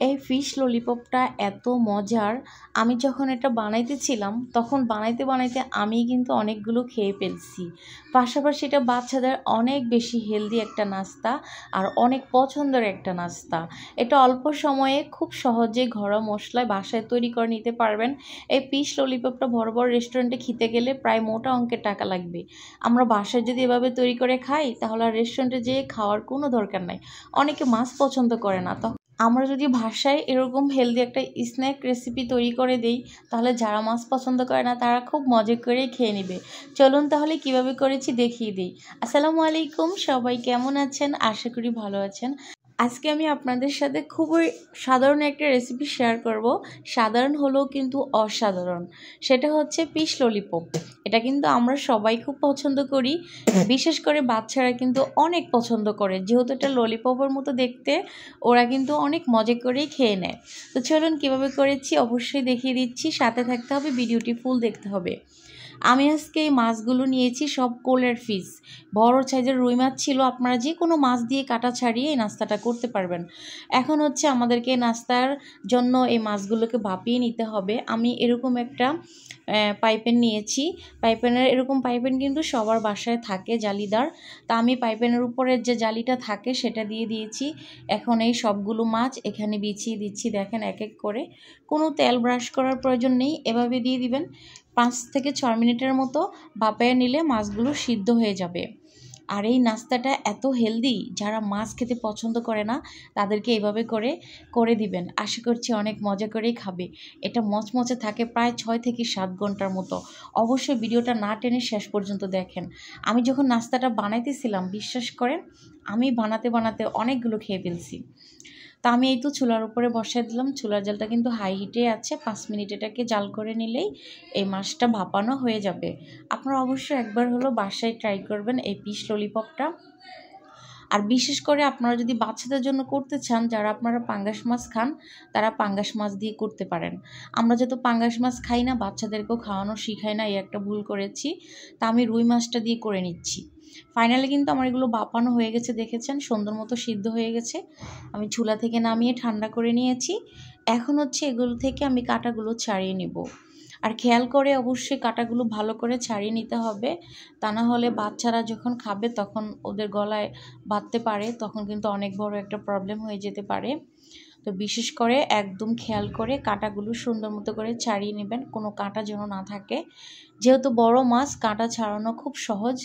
এই ফিশ ললিপপটা এত মজার। আমি যখন এটা বানাইতেছিলাম তখন বানাইতে বানাইতে আমি কিন্তু অনেকগুলো খেয়ে ফেলছি। পাশাপাশি এটা বাচ্চাদের অনেক বেশি হেলদি একটা নাস্তা আর অনেক পছন্দের একটা নাস্তা। এটা অল্প সময়ে খুব সহজেই ঘরোয়া মশলায় বাসায় তৈরি করে নিতে পারবেন। এই ফিশ ললিপপটা বড় বড় রেস্টুরেন্টে খেতে গেলে প্রায় মোটা অঙ্কের টাকা লাগবে। আমরা বাসায় যদি এভাবে তৈরি করে খাই তাহলে আর রেস্টুরেন্টে যেয়ে খাওয়ার কোনো দরকার নাই। অনেকে মাছ পছন্দ করে না, আমরা যদি বাসায় এরকম হেলদি একটা স্ন্যাক রেসিপি তৈরি করে দেই তাহলে যারা মাছ পছন্দ করে না তারা খুব মজা করেই খেয়ে নেবে। চলুন তাহলে কিভাবে করেছি দেখিয়ে দিই। আসসালামু আলাইকুম, সবাই কেমন আছেন? আশা করি ভালো আছেন। আজকে আমি আপনাদের সাথে খুবই সাধারণ একটা রেসিপি শেয়ার করব। সাধারণ হলেও কিন্তু অসাধারণ। সেটা হচ্ছে ফিশ ললিপপ। এটা কিন্তু আমরা সবাই খুব পছন্দ করি, বিশেষ করে বাচ্চারা কিন্তু অনেক পছন্দ করে। যেহেতু এটা ললিপপের মতো দেখতে, ওরা কিন্তু অনেক মজা করেই খেয়ে নেয়। তো চলুন কীভাবে করেছি অবশ্যই দেখিয়ে দিচ্ছি, সাথে থাকতে হবে, ভিডিওটি ফুল দেখতে হবে। আমি আজকে এই মাছগুলো নিয়েছি সব কোলের ফিশ। বড় সাইজের রুই মাছ ছিল। আপনারা যে কোনো মাছ দিয়ে কাটা ছাড়িয়ে এই নাস্তাটা করতে পারবেন। এখন হচ্ছে আমাদেরকে নাস্তার জন্য এই মাছগুলোকে ভাপিয়ে নিতে হবে। আমি এরকম একটা পাইপেন নিয়েছি। পাইপেনের এরকম পাইপেন কিন্তু সবার বাসায় থাকে জালিদার। তা আমি পাইপেনের উপরের যে জালিটা থাকে সেটা দিয়ে দিয়েছি। এখন এই সবগুলো মাছ এখানে বিছিয়ে দিচ্ছি। দেখেন এক এক করে, কোনো তেল ব্রাশ করার প্রয়োজন নেই, এভাবে দিয়ে দিবেন। 5 থেকে 6 মিনিটের মতো ভাপিয়ে নিলে মাছগুলো সিদ্ধ হয়ে যাবে। আর এই নাস্তাটা এত হেলদি, যারা মাছ খেতে পছন্দ করে না তাদেরকে এইভাবে করে দিবেন। আশা করছি অনেক মজা করেই খাবে। এটা মচমচে থাকে প্রায় 6 থেকে 7 ঘন্টার মতো। অবশ্যই ভিডিওটা না টেনে শেষ পর্যন্ত দেখেন। আমি যখন নাস্তাটা বানাইতেছিলাম, বিশ্বাস করেন আমি বানাতে বানাতে অনেকগুলো খেয়ে ফেলছি। তা আমি এই তো চুলার উপরে বসাই দিলাম। চুলার জালটা কিন্তু হাই হিটে আছে। 5 মিনিট এটাকে জাল করে নিলেই এই মাছটা ভাপানো হয়ে যাবে। আপনারা অবশ্যই একবার হলো বাসায় ট্রাই করবেন এই ফিশ ললিপপটা। আর বিশেষ করে আপনারা যদি বাচ্চাদের জন্য করতে চান, যারা আপনারা পাঙ্গাস মাছ খান তারা পাঙ্গাস মাছ দিয়ে করতে পারেন। আমরা যেহেতু পাঙ্গাস মাছ খাই না, বাচ্চাদেরকেও খাওয়ানো শিখাই না, এই একটা ভুল করেছি। তা আমি রুই মাছটা দিয়ে করে নিচ্ছি। ফাইনালি কিন্তু আমার এগুলো বাপানো হয়ে গেছে, দেখেছেন সুন্দর মতো সিদ্ধ হয়ে গেছে। আমি চুলা থেকে নামিয়ে ঠান্ডা করে নিয়েছি। এখন হচ্ছে এগুলো থেকে আমি কাঁটাগুলো ছাড়িয়ে নিব। আর খেয়াল করে অবশ্যই কাঁটাগুলো ভালো করে ছাড়িয়ে নিতে হবে, তা না হলে বাচ্চারা যখন খাবে তখন ওদের গলায় বাঁধতে পারে, তখন কিন্তু অনেক বড় একটা প্রবলেম হয়ে যেতে পারে। তো বিশেষ করে একদম খেয়াল করে কাঁটাগুলো সুন্দর মতো করে ছাড়িয়ে নেবেন, কোনো কাঁটা যেন না থাকে। যেহেতু বড় মাছ, কাঁটা ছাড়ানো খুব সহজ।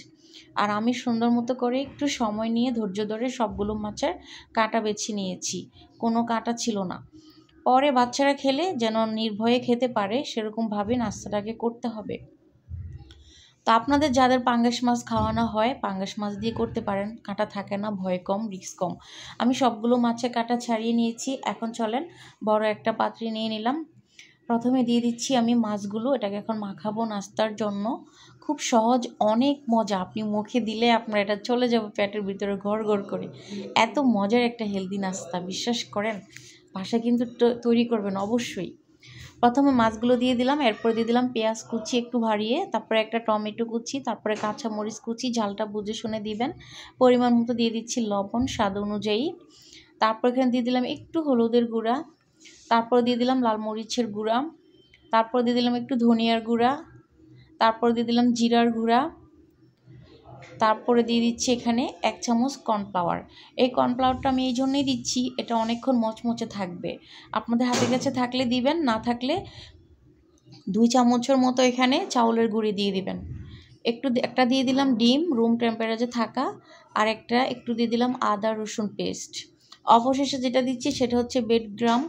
আর আমি সুন্দর মতো করে একটু সময় নিয়ে ধৈর্য ধরে সবগুলো মাছের কাঁটা বেছে নিয়েছি, কোনো কাঁটা ছিল না। পরে বাচ্চারা খেলে যেন নির্ভয়ে খেতে পারে সেরকমভাবে নাস্তাটাকে করতে হবে। তো আপনাদের যাদের পাঙ্গাস মাছ খাওয়ানো হয় পাঙ্গাস মাছ দিয়ে করতে পারেন, কাঁটা থাকে না, ভয় কম, রিস্ক কম। আমি সবগুলো মাছের কাঁটা ছাড়িয়ে নিয়েছি। এখন চলেন বড় একটা পাত্রে নিয়ে নিলাম। প্রথমে দিয়ে দিচ্ছি আমি মাছগুলো, এটাকে এখন মাখাবো নাস্তার জন্য। খুব সহজ, অনেক মজা। আপনি মুখে দিলে আপনার এটা চলে যাবে পেটের ভিতরে ঘর ঘর করে। এত মজার একটা হেলদি নাস্তা, বিশ্বাস করেন বাসায় কিন্তু তৈরি করবেন অবশ্যই। প্রথমে মাছগুলো দিয়ে দিলাম, এরপর দিয়ে দিলাম পেঁয়াজ কুচি একটু ভারিয়ে, তারপরে একটা টমেটো কুচি, তারপরে কাঁচা মরিচ কুচি, ঝালটা বুঝে শুনে দিবেন। পরিমাণ মতো দিয়ে দিচ্ছি লবণ স্বাদ অনুযায়ী। তারপর এখানে দিয়ে দিলাম একটু হলুদের গুঁড়া, তারপর দিয়ে দিলাম লাল মরিচের গুঁড়া, তারপর দিয়ে দিলাম একটু ধনিয়ার গুঁড়া, তারপর দিয়ে দিলাম জিরার গুঁড়া, তারপরে দিয়ে দিচ্ছি এখানে 1 চামচ কর্নফ্লাওয়ার। এই কর্নফ্লাওয়ারটা আমি এই জন্যই দিচ্ছি, এটা অনেকক্ষণ মচমচে থাকবে। আপনাদের হাতের কাছে থাকলে দিবেন, না থাকলে 2 চামচের মতো এখানে চাউলের গুঁড়ি দিয়ে দিবেন। একটা দিয়ে দিলাম ডিম রুম টেম্পারেচারে থাকা, আর একটু দিয়ে দিলাম আদা রসুন পেস্ট। অবশেষে যেটা দিচ্ছি সেটা হচ্ছে বেডগ্রাম।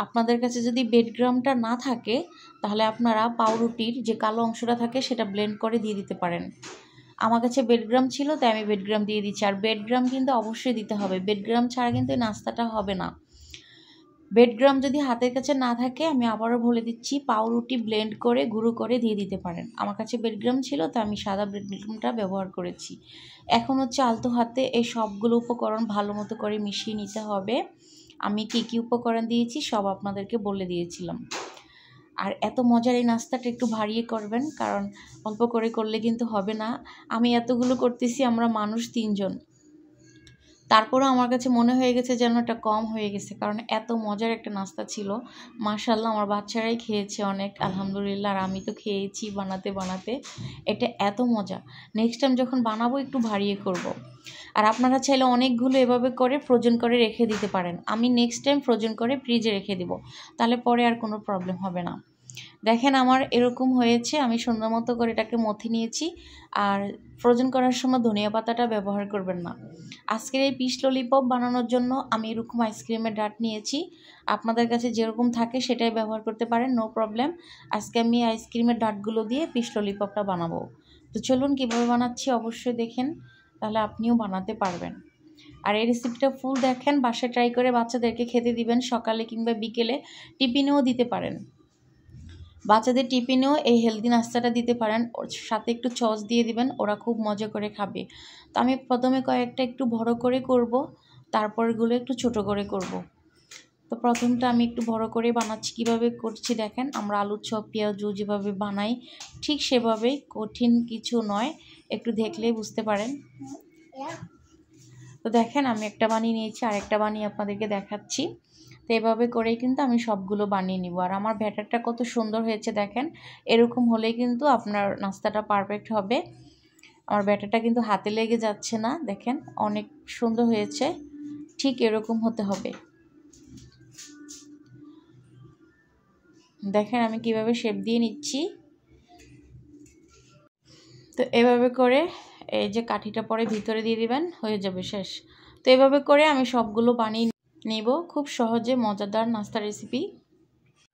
আপনাদের কাছে যদি বেডগ্রামটা না থাকে তাহলে আপনারা পাউরুটির যে কালো অংশটা থাকে সেটা ব্লেন্ড করে দিয়ে দিতে পারেন। আমার কাছে বেডগ্রাম ছিল তাই আমি বেডগ্রাম দিয়ে দিচ্ছি। আর বেডগ্রাম কিন্তু অবশ্যই দিতে হবে, বেডগ্রাম ছাড়া কিন্তু এই নাস্তাটা হবে না। বেডগ্রাম যদি হাতের কাছে না থাকে, আমি আবারও বলে দিচ্ছি, পাউরুটি ব্লেন্ড করে গুঁড়ো করে দিয়ে দিতে পারেন। আমার কাছে বেডগ্রাম ছিল তাই আমি সাদা বেডগ্রামটা ব্যবহার করেছি। এখন হচ্ছে আলতো হাতে এই সবগুলো উপকরণ ভালো মতো করে মিশিয়ে নিতে হবে। আমি কী কী উপকরণ দিয়েছি সব আপনাদেরকে বলে দিয়েছিলাম। আর এত মজার এই নাস্তাটা একটু ভারিয়ে করবেন, কারণ অল্প করে করলে কিন্তু হবে না। আমি এতগুলো করতেছি, আমরা মানুষ 3 জন। তারপরেও আমার কাছে মনে হয়ে গেছে যেন এটা কম হয়ে গেছে, কারণ এত মজার একটা নাস্তা ছিল। মাশাআল্লাহ আমার বাচ্চারাই খেয়েছে অনেক, আলহামদুলিল্লাহ। আর আমি তো খেয়েছি বানাতে বানাতে। এটা এত মজা, নেক্সট টাইম যখন বানাবো একটু ভারিয়ে করব। আর আপনারা চাইলে অনেকগুলো এভাবে করে ফ্রোজেন করে রেখে দিতে পারেন। আমি নেক্সট টাইম ফ্রোজেন করে ফ্রিজে রেখে দিব, তাহলে পরে আর কোনো প্রবলেম হবে না। দেখেন আমার এরকম হয়েছে, আমি সুন্দর মতো করে এটাকে মথে নিয়েছি। আর ফ্রোজেন করার সময় ধনিয়া পাতাটা ব্যবহার করবেন না। আজকের এই পিস ললিপপ বানানোর জন্য আমি এরকম আইসক্রিমের ডাট নিয়েছি। আপনাদের কাছে যেরকম থাকে সেটাই ব্যবহার করতে পারেন, নো প্রবলেম। আজকে আমি আইসক্রিমের ডাটগুলো দিয়ে পিস ললিপপটা বানাবো। তো চলুন কীভাবে বানাচ্ছি অবশ্যই দেখেন, তাহলে আপনিও বানাতে পারবেন। আর এই রেসিপিটা ফুল দেখেন, বাসায় ট্রাই করে বাচ্চাদেরকে খেতে দিবেন, সকালে কিংবা বিকেলে টিফিনেও দিতে পারেন। বাচ্চাদের টিফিনেও এই হেলদি নাস্তাটা দিতে পারেন, ওর সাথে একটু সস দিয়ে দিবেন, ওরা খুব মজা করে খাবে। তো আমি প্রথমে কয়েকটা একটু বড় করে করব, তারপরগুলো একটু ছোট করে করব। তো প্রথমটা আমি একটু বড় করে বানাচ্ছি। কীভাবে করছি দেখেন, আমরা আলুর চপ পেঁয়াজু যেভাবে বানাই ঠিক সেভাবেই, কঠিন কিছু নয়, একটু দেখলেই বুঝতে পারেন। তো দেখেন আমি একটা বানিয়ে নিয়েছি, আরেকটা বানিয়ে আপনাদেরকে দেখাচ্ছি। তো এভাবে করেই কিন্তু আমি সবগুলো বানিয়ে নিব। আর আমার ব্যাটারটা কত সুন্দর হয়েছে দেখেন, এরকম হলেই কিন্তু আপনার নাস্তাটা পারফেক্ট হবে। আমার ব্যাটারটা কিন্তু হাতে লেগে যাচ্ছে না, দেখেন অনেক সুন্দর হয়েছে, ঠিক এরকম হতে হবে। দেখেন আমি কিভাবে শেপ দিয়ে নিচ্ছি। তো এভাবে করে এই যে কাঠিটা পরে ভিতরে দিয়ে দিবেন, হয়ে যাবে শেষ। তো এভাবে করে আমি সবগুলো বানিয়ে নিব, খুব সহজে মজাদার নাস্তা রেসিপি।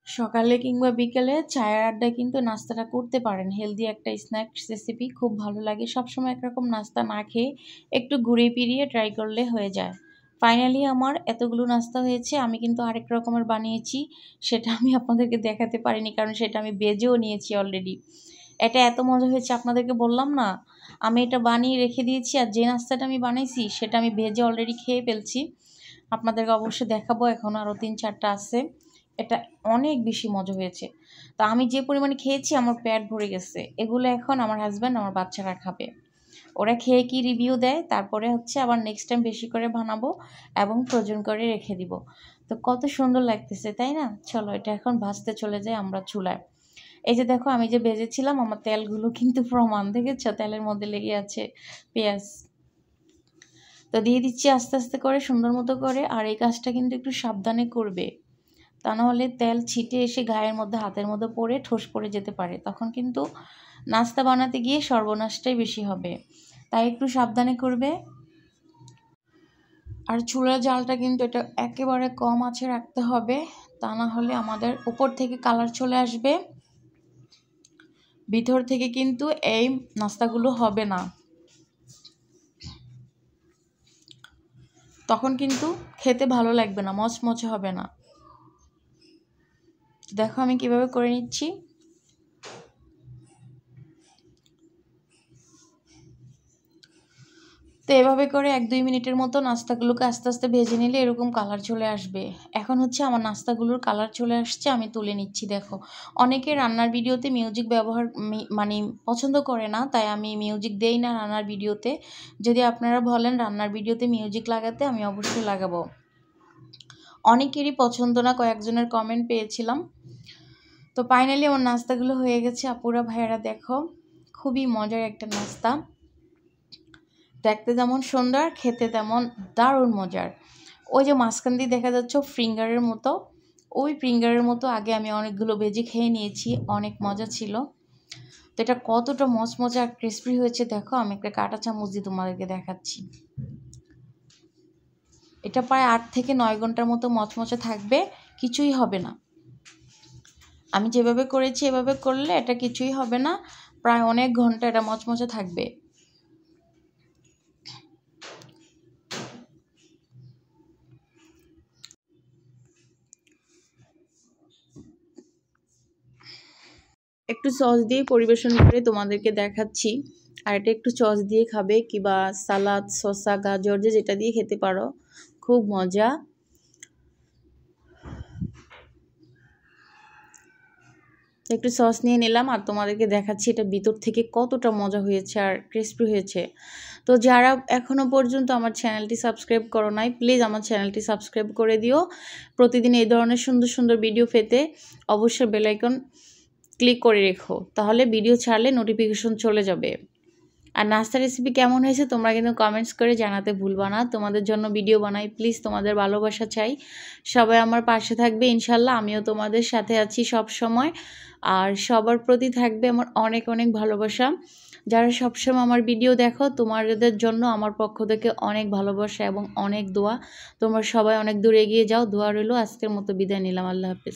সকালে কিংবা বিকেলে চায়ের আড্ডায় কিন্তু নাস্তাটা করতে পারেন, হেলদি একটা স্ন্যাক্স রেসিপি, খুব ভালো লাগে। সবসময় একরকম নাস্তা না খেয়ে একটু ঘুরিয়ে ফিরিয়ে ট্রাই করলে হয়ে যায়। ফাইনালি আমার এতগুলো নাস্তা হয়েছে। আমি কিন্তু আরেক রকমের বানিয়েছি, সেটা আমি আপনাদেরকে দেখাতে পারিনি, কারণ সেটা আমি বেজেও নিয়েছি অলরেডি। এটা এত মজা হয়েছে আপনাদেরকে বললাম না, আমি এটা বানিয়ে রেখে দিয়েছি। আর যে নাস্তাটা আমি বানাইছি সেটা আমি ভেজে অলরেডি খেয়ে ফেলছি। আপনাদেরকে অবশ্যই দেখাবো, এখন আরও 3-4টা আছে। এটা অনেক বেশি মজা হয়েছে। তো আমি যে পরিমাণে খেয়েছি আমার পেট ভরে গেছে। এগুলো এখন আমার হাজব্যান্ড আমার বাচ্চারা খাবে, ওরা খেয়ে কি রিভিউ দেয়, তারপরে হচ্ছে আবার নেক্সট টাইম বেশি করে বানাবো এবং ফ্রোজেন করে রেখে দিব। তো কত সুন্দর লাগতেছে তাই না? চলো এটা এখন ভাজতে চলে যাই আমরা চুলায়। এই যে দেখো আমি যে ভেজেছিলাম, আমার তেলগুলো কিন্তু প্রমাণ দেখেছো, তেলের মধ্যে লেগে আছে পেঁয়াজ। তো দিয়ে দিচ্ছি আস্তে আস্তে করে সুন্দর মতো করে। আর এই কাজটা কিন্তু একটু সাবধানে করবে, তা নাহলে তেল ছিটে এসে গায়ের মধ্যে হাতের মধ্যে পড়ে ঠোস পড়ে যেতে পারে, তখন কিন্তু নাস্তা বানাতে গিয়ে সর্বনাশটাই বেশি হবে, তাই একটু সাবধানে করবে। আর চুলার জালটা কিন্তু এটা একেবারে কম আঁচে রাখতে হবে, তা না হলে আমাদের উপর থেকে কালার চলে আসবে, ভিতর থেকে কিন্তু এই নাস্তাগুলো হবে না, তখন কিন্তু খেতে ভালো লাগবে না, মচমচে হবে না। দেখো আমি কিভাবে করে নিচ্ছি। তো এভাবে করে 1-2 মিনিটের মতো নাস্তাগুলোকে আস্তে আস্তে ভেজে নিলে এরকম কালার চলে আসবে। এখন হচ্ছে আমার নাস্তাগুলোর কালার চলে আসছে, আমি তুলে নিচ্ছি। দেখো অনেকে রান্নার ভিডিওতে মিউজিক ব্যবহার মানে পছন্দ করে না, তাই আমি মিউজিক দেই না রান্নার ভিডিওতে। যদি আপনারা বলেন রান্নার ভিডিওতে মিউজিক লাগাতে, আমি অবশ্যই লাগাবো। অনেকেরই পছন্দ না, কয়েকজনের কমেন্ট পেয়েছিলাম। তো ফাইনালি আমার নাস্তাগুলো হয়ে গেছে আপুরা ভাইয়েরা, দেখো খুবই মজার একটা নাস্তা, দেখতে যেমন সুন্দর খেতে তেমন দারুণ মজার। ওই যে মাঝখান দিয়ে দেখা যাচ্ছে ফিঙ্গারের মতো, ওই ফিঙ্গারের মতো আগে আমি অনেকগুলো ভেজে খেয়ে নিয়েছি, অনেক মজা ছিল। তো এটা কতটা মচমচে আর ক্রিসপি হয়েছে দেখো, আমি একটা কাঁটা চামচ দিয়ে তোমাদেরকে দেখাচ্ছি। এটা প্রায় 8 থেকে 9 ঘন্টার মতো মচমচে থাকবে, কিছুই হবে না। আমি যেভাবে করেছি এভাবে করলে এটা কিছুই হবে না, প্রায় অনেক ঘন্টা এটা মচমচে থাকবে। একটু সস দিয়ে পরিবেশন করে তোমাদেরকে দেখাচ্ছি। আর এটা একটু সস দিয়ে খাবে, কিংবা সালাদ শসা গাজর যেটা দিয়ে খেতে পারো, খুব মজা। একটু সস নিয়ে নিলাম আর তোমাদেরকে দেখাচ্ছি এটা ভিতর থেকে কতটা মজা হয়েছে আর ক্রিসপি হয়েছে। তো যারা এখনও পর্যন্ত আমার চ্যানেলটি সাবস্ক্রাইব করো নাই, প্লিজ আমার চ্যানেলটি সাবস্ক্রাইব করে দিও। প্রতিদিন এই ধরনের সুন্দর সুন্দর ভিডিও পেতে অবশ্যই বেল আইকন ক্লিক করে রেখো, তাহলে ভিডিও ছাড়লে নোটিফিকেশন চলে যাবে। আর নাস্তা রেসিপি কেমন হয়েছে তোমরা কিন্তু কমেন্টস করে জানাতে ভুলবা না। তোমাদের জন্য ভিডিও বানাই, প্লিজ তোমাদের ভালোবাসা চাই। সবাই আমার পাশে থাকবে ইনশাল্লাহ, আমিও তোমাদের সাথে আছি সব সময়। আর সবার প্রতি থাকবে আমার অনেক অনেক ভালোবাসা। যারা সবসময় আমার ভিডিও দেখো, তোমাদের জন্য আমার পক্ষ থেকে অনেক ভালোবাসা এবং অনেক দোয়া। তোমরা সবাই অনেক দূর এগিয়ে যাও, দোয়া রইল। আজকের মতো বিদায় নিলাম, আল্লাহ হাফেজ।